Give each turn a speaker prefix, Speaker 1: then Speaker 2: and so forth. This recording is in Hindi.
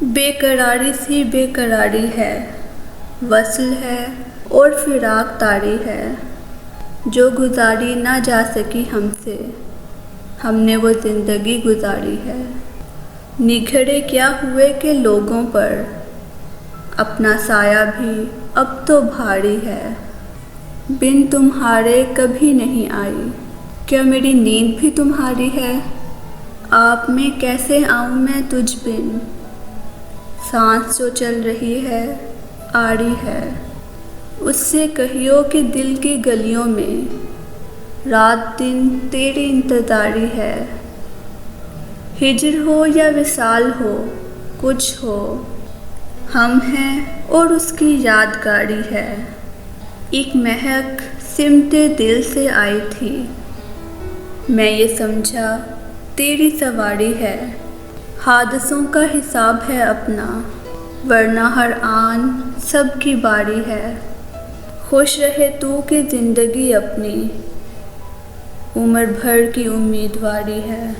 Speaker 1: बेकरारी सी बेकरारी है, वस्ल है और फिराक तारी है, जो गुजारी ना जा सकी हमसे, हमने वो ज़िंदगी गुजारी है। निखरे क्या हुए कि लोगों पर अपना साया भी अब तो भारी है। बिन तुम्हारे कभी नहीं आई, क्या मेरी नींद भी तुम्हारी है। आप में कैसे आऊँ मैं तुझ बिन, सांस जो चल रही है आड़ी है। उससे कहियो कि दिल की गलियों में रात दिन तेरी इंतज़ारी है। हिज्र हो या विसाल हो, कुछ हो, हम हैं और उसकी यादगारी है। एक महक सिमटे दिल से आई थी, मैं ये समझा तेरी सवारी है। हादसों का हिसाब है अपना, वरना हर आन सब की बारी है। खुश रहे तू कि ज़िंदगी अपनी उम्र भर की उम्मीदवारी है।